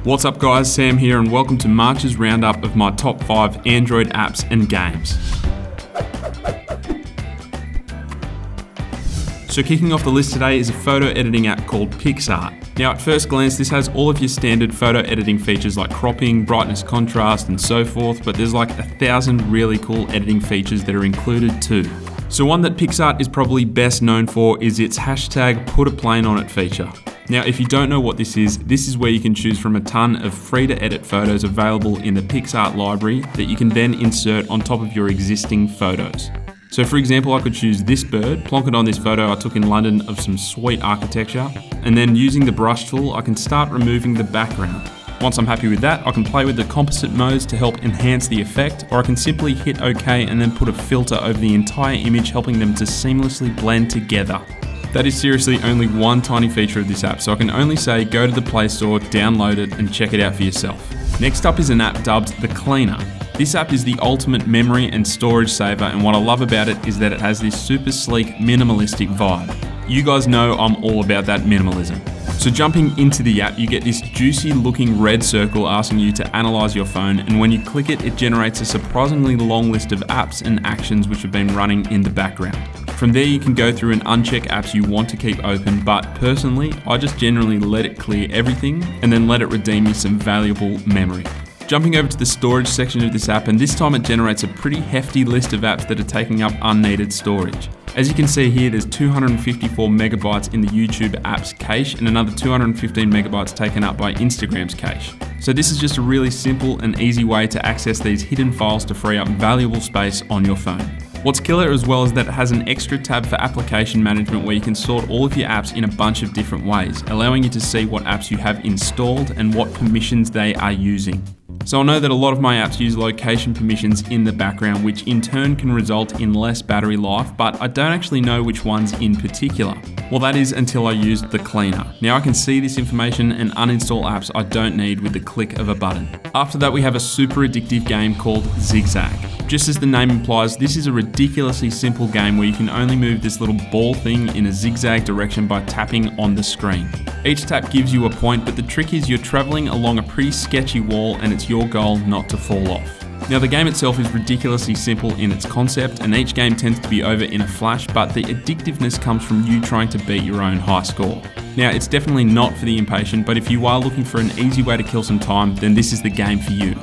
What's up guys, Sam here and welcome to March's roundup of my top 5 Android apps and games. So kicking off the list today is a photo editing app called Pixar. Now at first glance this has all of your standard photo editing features like cropping, brightness, contrast and so forth, but there's like 1,000 really cool editing features that are included too. So one that Pixar is probably best known for is its hashtag put a plane on it feature. Now if you don't know what this is where you can choose from a ton of free to edit photos available in the Pixar library that you can then insert on top of your existing photos. So for example, I could choose this bird, plonk it on this photo I took in London of some sweet architecture, and then using the brush tool, I can start removing the background. Once I'm happy with that, I can play with the composite modes to help enhance the effect, or I can simply hit OK and then put a filter over the entire image, helping them to seamlessly blend together. That is seriously only one tiny feature of this app, so I can only say go to the Play Store, download it, and check it out for yourself. Next up is an app dubbed The Cleaner. This app is the ultimate memory and storage saver, and what I love about it is that it has this super sleek, minimalistic vibe. You guys know I'm all about that minimalism. So jumping into the app, you get this juicy looking red circle asking you to analyze your phone, and when you click it, it generates a surprisingly long list of apps and actions which have been running in the background. From there you can go through and uncheck apps you want to keep open, but personally, I just generally let it clear everything and then let it redeem me some valuable memory. Jumping over to the storage section of this app, and this time it generates a pretty hefty list of apps that are taking up unneeded storage. As you can see here, there's 254 megabytes in the YouTube apps cache and another 215 megabytes taken up by Instagram's cache. So this is just a really simple and easy way to access these hidden files to free up valuable space on your phone. What's killer as well is that it has an extra tab for application management where you can sort all of your apps in a bunch of different ways, allowing you to see what apps you have installed and what permissions they are using. So I know that a lot of my apps use location permissions in the background, which in turn can result in less battery life, but I don't actually know which ones in particular. Well, that is until I used The Cleaner. Now I can see this information and uninstall apps I don't need with the click of a button. After that, we have a super addictive game called Zig Zag. Just as the name implies, this is a ridiculously simple game where you can only move this little ball thing in a zigzag direction by tapping on the screen. Each tap gives you a point, but the trick is you're traveling along a pretty sketchy wall and it's your goal not to fall off. Now the game itself is ridiculously simple in its concept, and each game tends to be over in a flash, but the addictiveness comes from you trying to beat your own high score. Now it's definitely not for the impatient, but if you are looking for an easy way to kill some time, then this is the game for you.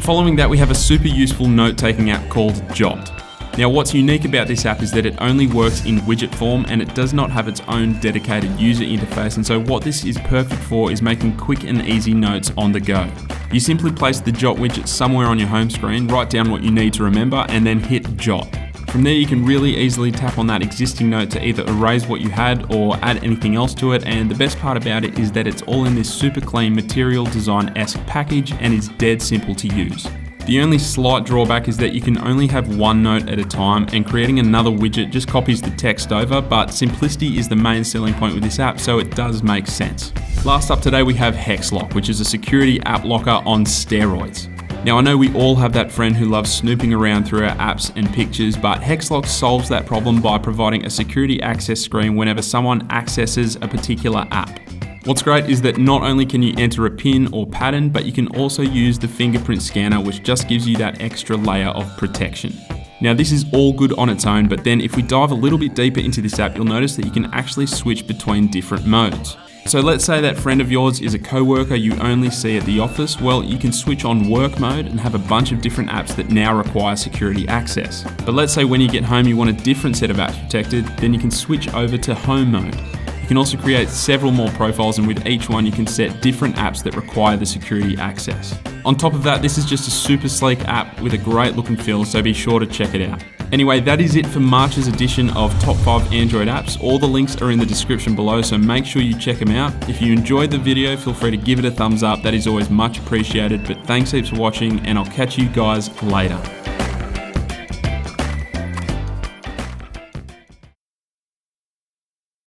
Following that, we have a super useful note-taking app called Jot. Now what's unique about this app is that it only works in widget form and it does not have its own dedicated user interface, and so what this is perfect for is making quick and easy notes on the go. You simply place the Jot widget somewhere on your home screen, write down what you need to remember, and then hit Jot. From there you can really easily tap on that existing note to either erase what you had or add anything else to it, and the best part about it is that it's all in this super clean Material Design-esque package and is dead simple to use. The only slight drawback is that you can only have one note at a time, and creating another widget just copies the text over, but simplicity is the main selling point with this app, so it does make sense. Last up today we have Hex Lock, which is a security app locker on steroids. Now I know we all have that friend who loves snooping around through our apps and pictures, but Hex Lock solves that problem by providing a security access screen whenever someone accesses a particular app. What's great is that not only can you enter a PIN or pattern, but you can also use the fingerprint scanner, which just gives you that extra layer of protection. Now this is all good on its own, but then if we dive a little bit deeper into this app, you'll notice that you can actually switch between different modes. So let's say that friend of yours is a coworker you only see at the office. Well, you can switch on work mode and have a bunch of different apps that now require security access. But let's say when you get home you want a different set of apps protected, then you can switch over to home mode. You can also create several more profiles, and with each one you can set different apps that require the security access. On top of that, this is just a super sleek app with a great look and feel, so be sure to check it out. Anyway, that is it for March's edition of Top 5 Android Apps. All the links are in the description below, so make sure you check them out. If you enjoyed the video, feel free to give it a thumbs up. That is always much appreciated. But thanks heaps for watching, and I'll catch you guys later.